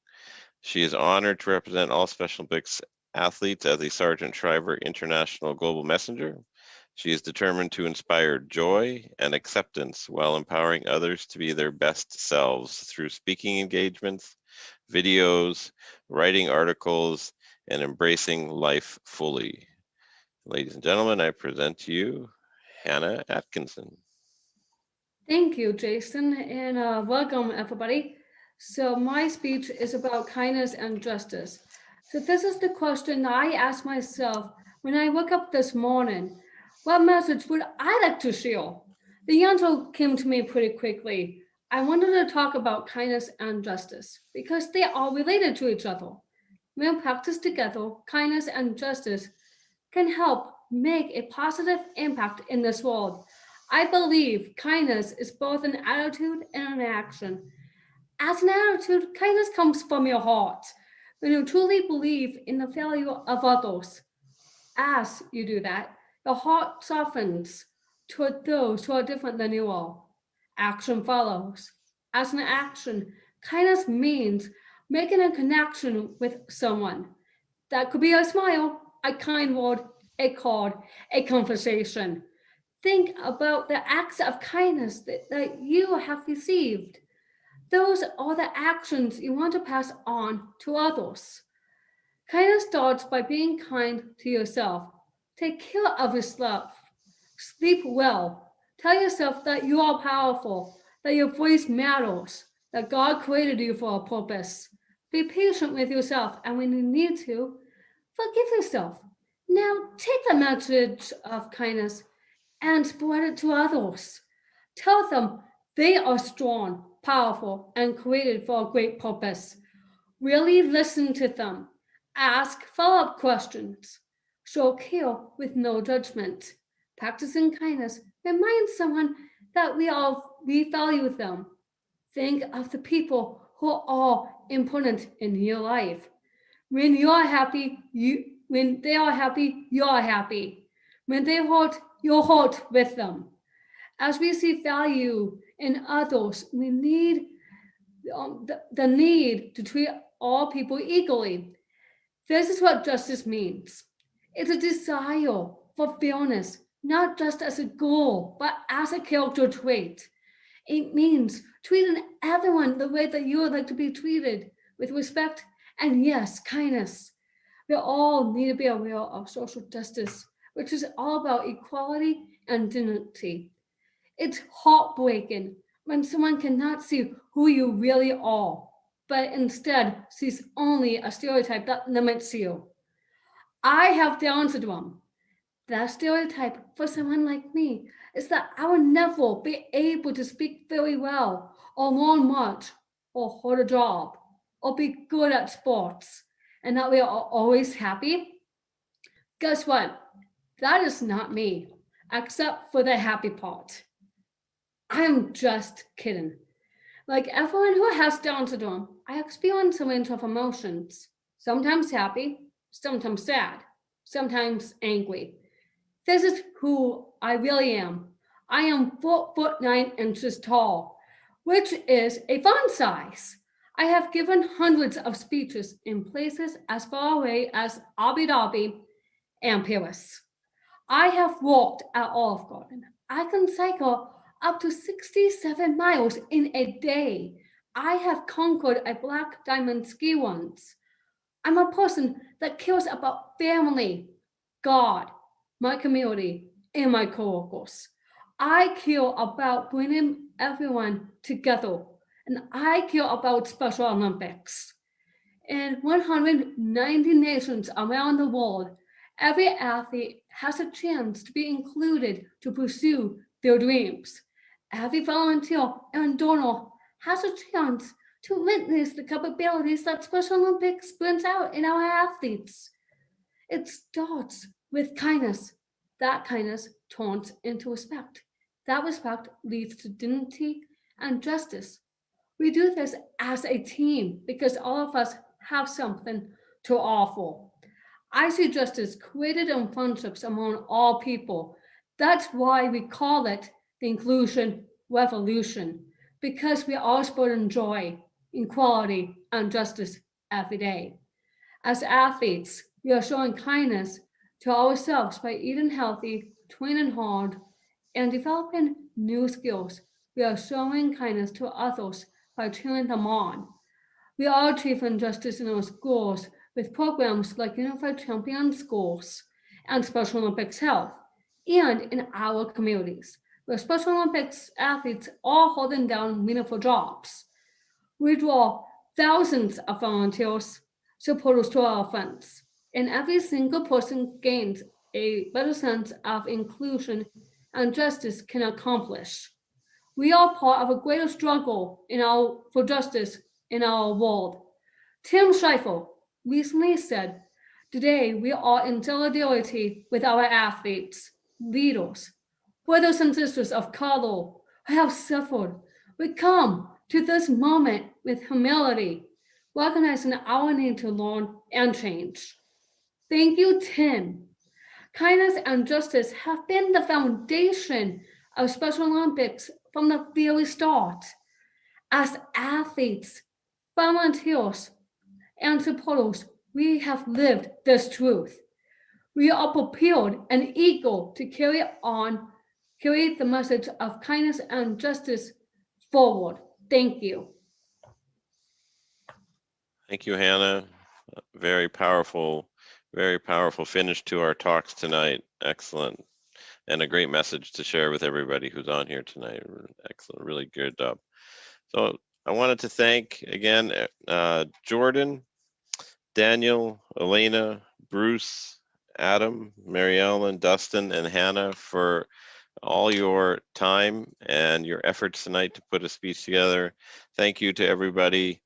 She is honored to represent all Special Olympics athletes as a Sergeant Shriver International Global Messenger. She is determined to inspire joy and acceptance while empowering others to be their best selves through speaking engagements, videos, writing articles, and embracing life fully. Ladies and gentlemen, I present to you Hanna Atkinson. Thank you, Jason, and welcome everybody. So my speech is about kindness and justice. So this is the question I asked myself when I woke up this morning. What message would I like to share? The answer came to me pretty quickly. I wanted to talk about kindness and justice because they are related to each other. When practiced together, kindness and justice can help make a positive impact in this world. I believe kindness is both an attitude and an action. As an attitude, kindness comes from your heart. When you truly believe in the value of others, as you do that, your heart softens toward those who are different than you are. Action follows. As an action, kindness means making a connection with someone. That could be a smile, a kind word, a card, a conversation. Think about the acts of kindness that you have received. Those are the actions you want to pass on to others. Kindness starts by being kind to yourself. Take care of yourself. Sleep well. Tell yourself that you are powerful, that your voice matters, that God created you for a purpose. Be patient with yourself, and when you need to, forgive yourself. Now take the message of kindness and spread it to others. Tell them they are strong, powerful, and created for a great purpose. Really listen to them. Ask follow-up questions. Show care with no judgment. Practicing kindness reminds someone that we value them. Think of the people who are important in your life. When you are happy, when they are happy, you are happy. When they hurt, you hurt with them. As we see value in others, we need the need to treat all people equally. This is what justice means. It's a desire for fairness, not just as a goal, but as a character trait. It means treating everyone the way that you would like to be treated, with respect and, yes, kindness. We all need to be aware of social justice, which is all about equality and dignity. It's heartbreaking when someone cannot see who you really are, but instead sees only a stereotype that limits you. I have Down syndrome. That stereotype for someone like me is that I will never be able to speak very well, or learn much, or hold a job, or be good at sports, and that we are always happy. Guess what? That is not me, except for the happy part. I'm just kidding. Like everyone who has Down syndrome, I experience a range of emotions, sometimes happy, sometimes sad, sometimes angry. This is who I really am. I am 4'9" tall, which is a fun size. I have given hundreds of speeches in places as far away as Abu Dhabi and Paris. I have walked at Olive Garden. I can cycle up to 67 miles in a day. I have conquered a black diamond ski once. I'm a person that cares about family, God, my community, and my coworkers. I care about bringing everyone together, and I care about Special Olympics. In 190 nations around the world, every athlete has a chance to be included to pursue their dreams. Every volunteer and donor has a chance to witness the capabilities that Special Olympics brings out in our athletes. It starts with kindness. That kindness turns into respect. That respect leads to dignity and justice. We do this as a team because all of us have something to offer. I see justice created in friendships among all people. That's why we call it the inclusion revolution, because we all spread joy, equality, and justice every day. As athletes, we are showing kindness to ourselves by eating healthy, training hard, and developing new skills. We are showing kindness to others by cheering them on. We are achieving justice in our schools with programs like Unified Champion Schools and Special Olympics Health, and in our communities, where Special Olympics athletes are holding down meaningful jobs. We draw thousands of volunteers, supporters to our events, and every single person gains a better sense of inclusion and justice can accomplish. We are part of a greater struggle for justice in our world. Tim Scheifel recently said, "Today we are in solidarity with our athletes, leaders, brothers and sisters of color who have suffered. We come to this moment with humility, recognizing our need to learn and change." Thank you, Tim. Kindness and justice have been the foundation of Special Olympics from the very start. As athletes, volunteers, and supporters, we have lived this truth. We are prepared and eager to carry the message of kindness and justice forward. Thank you. Thank you, Hannah. Very powerful finish to our talks tonight. Excellent. And a great message to share with everybody who's on here tonight. Excellent, really good job. So I wanted to thank again, Jordan, Daniel, Elaina, Bruce, Adam, Mary Ellen, Dustin, and Hannah for all your time and your efforts tonight to put a speech together. Thank you to everybody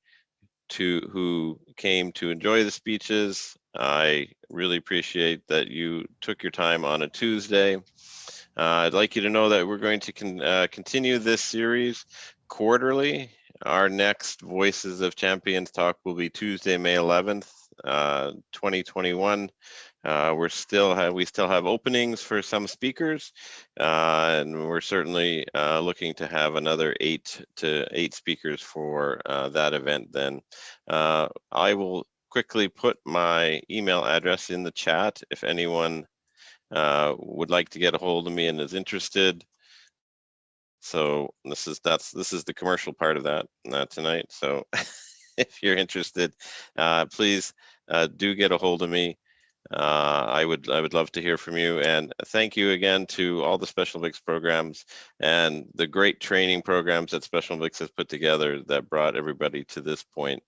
who came to enjoy the speeches. I really appreciate that you took your time on a Tuesday. I'd like you to know that we're going to continue this series quarterly. Our next Voices of Champions talk will be Tuesday, May 11th, 2021. We still have openings for some speakers, and we're certainly looking to have another 8 speakers for that event then. I will quickly put my email address in the chat if anyone would like to get a hold of me and is interested. So this is the commercial part of that tonight. So if you're interested, please do get a hold of me. I would love to hear from you, and thank you again to all the Special Olympics programs and the great training programs that Special Olympics has put together that brought everybody to this point.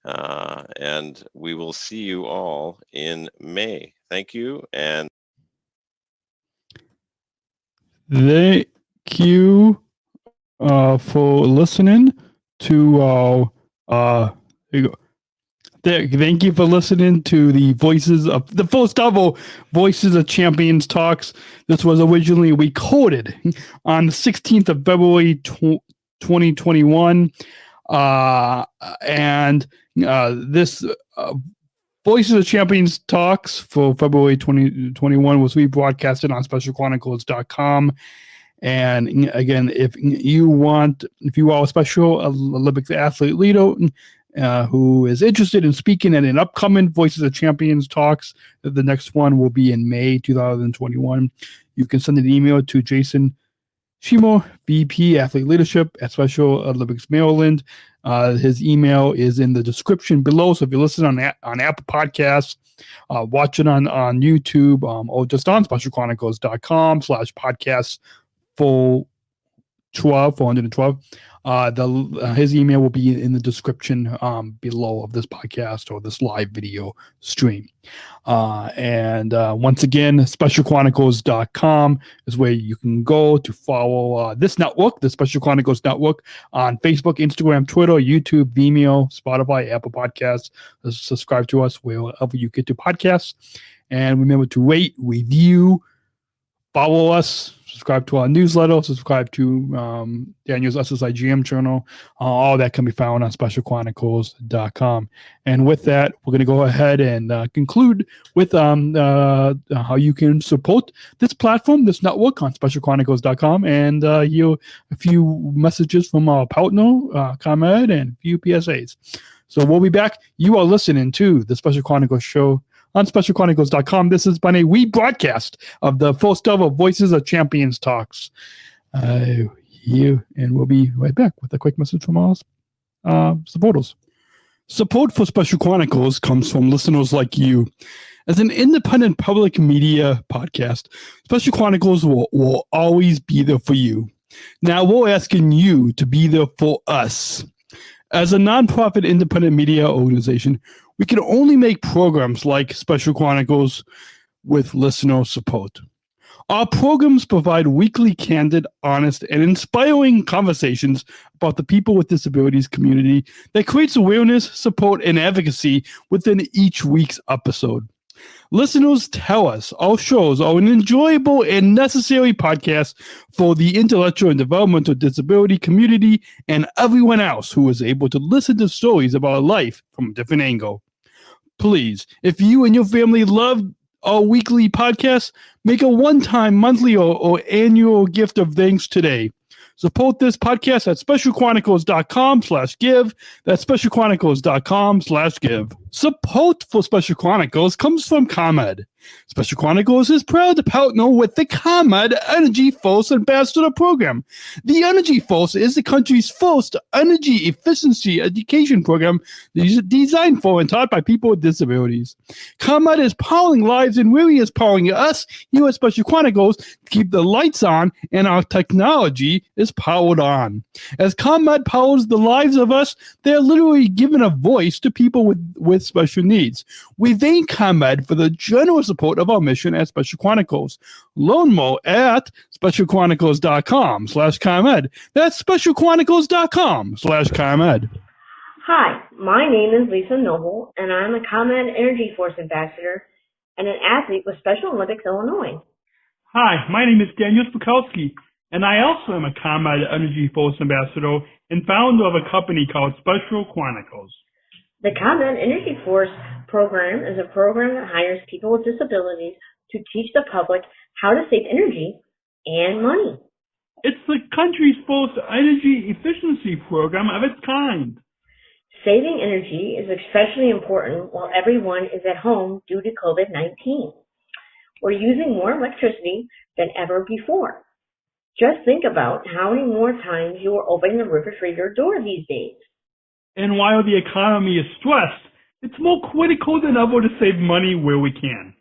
And we will see you all in May. Thank you, and thank you for listening to here you go. Thank you for listening to the first ever Voices of Champions talks. This was originally recorded on the 16th of February 2021. And this Voices of Champions talks for February 2021 was rebroadcasted on specialchronicles.com. And again, if you are a Special Olympics athlete leader who is interested in speaking at an upcoming Voices of Champions talks. The next one will be in May 2021. You can send an email to Jason Shimo, VP Athlete Leadership at Special Olympics Maryland. His email is in the description below. So if you listen on Apple Podcasts, watch it on YouTube, or just on specialchronicles.com/podcasts full 412. His email will be in the description below of this podcast or this live video stream. And once again, specialchronicles.com is where you can go to follow this network, the Special Chronicles Network, on Facebook, Instagram, Twitter, YouTube, Vimeo, Spotify, Apple Podcasts. Subscribe to us wherever you get to podcasts. And remember to rate, review, follow us, subscribe to our newsletter, subscribe to Daniel's SSIGM channel. All that can be found on specialchronicles.com. And with that, we're going to go ahead and conclude with how you can support this platform, this network on specialchronicles.com, and hear a few messages from our partner, ComEd, and a few PSAs. So we'll be back. You are listening to the Special Chronicles Show on specialchronicles.com. This has been a rebroadcast of the first ever Voices of Champions talks. And we'll be right back with a quick message from our supporters. Support for Special Chronicles comes from listeners like you. As an independent public media podcast, Special Chronicles will always be there for you. Now we're asking you to be there for us. As a nonprofit independent media organization, we can only make programs like Special Chronicles with listener support. Our programs provide weekly, candid, honest, and inspiring conversations about the people with disabilities community that creates awareness, support, and advocacy within each week's episode. Listeners tell us our shows are an enjoyable and necessary podcast for the intellectual and developmental disability community and everyone else who is able to listen to stories about life from a different angle. Please, if you and your family love our weekly podcast, make a one-time, monthly, or annual gift of thanks today. Support this podcast at specialchronicles.com/give. That's specialchronicles.com/give. Support for Special Chronicles comes from ComEd. Special Chronicles is proud to partner with the ComEd Energy Force Ambassador Program. The Energy Force is the country's first energy efficiency education program designed for and taught by people with disabilities. ComEd is powering lives and really is powering us here at Special Chronicles to keep the lights on and our technology is powered on. As ComEd powers the lives of us, they're literally giving a voice to people with special needs. We thank ComEd for the generous support of our mission at Special Chronicles. Learn more at specialchronicles.com/ComEd. That's specialchronicles.com/ComEd. Hi, my name is Lisa Noble, and I'm a ComEd Energy Force Ambassador and an athlete with Special Olympics Illinois. Hi, my name is Daniel Smrokowski, and I also am a ComEd Energy Force Ambassador and founder of a company called Special Chronicles. The ComEd Energy Force program is a program that hires people with disabilities to teach the public how to save energy and money. It's the country's first energy efficiency program of its kind. Saving energy is especially important while everyone is at home due to COVID-19. We're using more electricity than ever before. Just think about how many more times you are opening the refrigerator door these days. And while the economy is stressed, it's more critical than ever to save money where we can.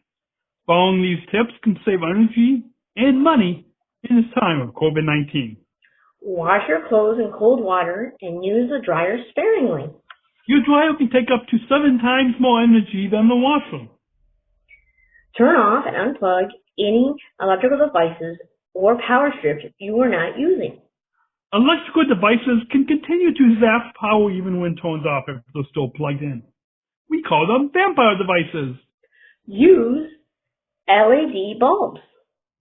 Following these tips can save energy and money in this time of COVID-19. Wash your clothes in cold water and use the dryer sparingly. Your dryer can take up to 7 times more energy than the washer. Turn off and unplug any electrical devices or power strips you are not using. Electrical devices can continue to zap power even when turned off if they're still plugged in. We call them vampire devices. Use LED bulbs.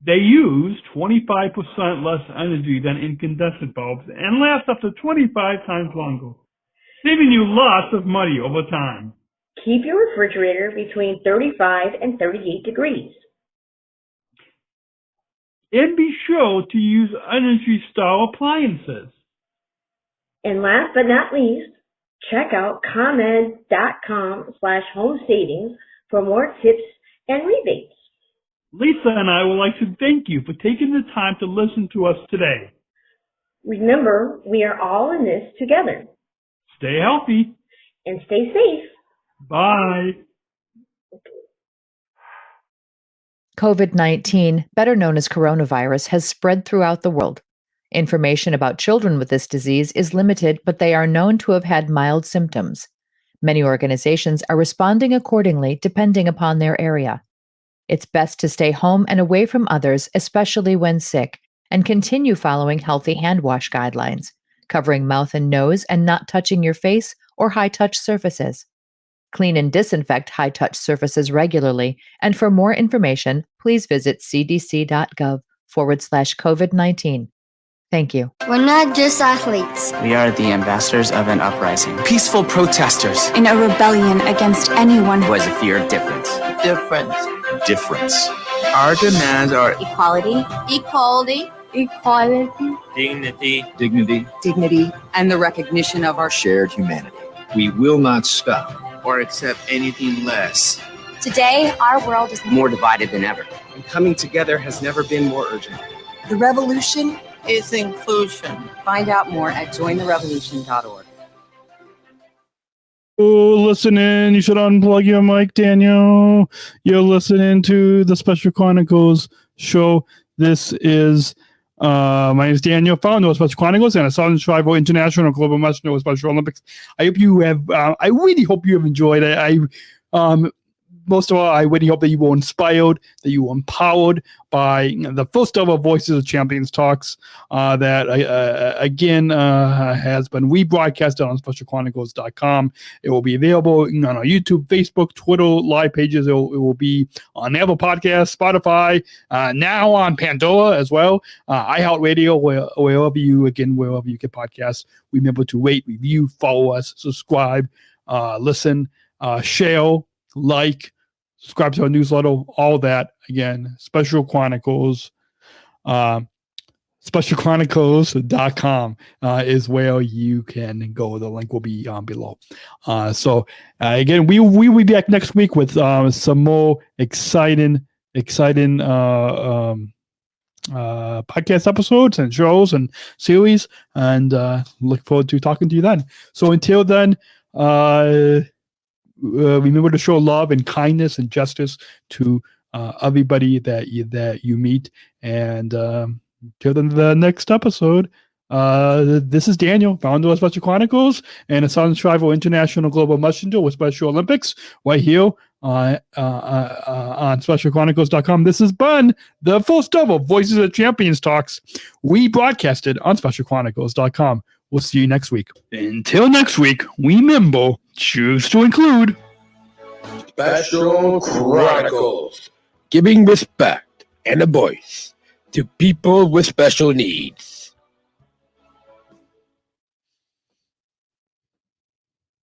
They use 25% less energy than incandescent bulbs and last up to 25 times longer, saving you lots of money over time. Keep your refrigerator between 35 and 38 degrees. And be sure to use Energy Star appliances. And last but not least, Check out PodmanDan.com/home savings for more tips and rebates. Lisa and I would like to thank you for taking the time to listen to us today. Remember, we are all in this together. Stay healthy. And stay safe. Bye. COVID-19, better known as coronavirus, has spread throughout the world. Information about children with this disease is limited, but they are known to have had mild symptoms. Many organizations are responding accordingly depending upon their area. It's best to stay home and away from others, especially when sick, and continue following healthy hand wash guidelines, covering mouth and nose and not touching your face or high-touch surfaces. Clean and disinfect high-touch surfaces regularly, and for more information, please visit cdc.gov/COVID-19. Thank you. We're not just athletes. We are the ambassadors of an uprising. Peaceful protesters. In a rebellion against anyone who has a fear of difference. Difference. Our demands are equality, dignity, and the recognition of our shared humanity. We will not stop or accept anything less. Today, our world is more divided than ever. And coming together has never been more urgent. The revolution is inclusion. Find out more at jointherevolution.org. Oh, listening. You should unplug your mic, Daniel. You're listening to the Special Chronicles Show. This is my name is Daniel, founder of Special Chronicles and a Southern Tribal International Global Messenger with Special Olympics. I hope you have. I really hope you have enjoyed it. Most of all, I really hope that you were inspired, that you were empowered by the first ever Voices of Champions talks that, again, has been rebroadcasted on specialchronicles.com. It will be available on our YouTube, Facebook, Twitter, live pages. It will be on Apple Podcasts, Spotify, now on Pandora as well, iHeartRadio, wherever you get podcasts. Remember to rate, review, follow us, subscribe, listen, share, like, subscribe to our newsletter, all that. Again, Special Chronicles, specialchronicles.com is where you can go. The link will be below. Again, we will be back next week with some more exciting podcast episodes and shows and series, and look forward to talking to you then. So until then, remember to show love and kindness and justice to everybody that you meet. And till the next episode, this is Daniel, founder of Special Chronicles and a Southern Tribal International Global Messenger with Special Olympics, right here on specialchronicles.com. This has been the first ever Voices of Champions talks we broadcasted on specialchronicles.com. We'll see you next week. Until next week, remember, choose to include Special Chronicles, giving respect and a voice to people with special needs.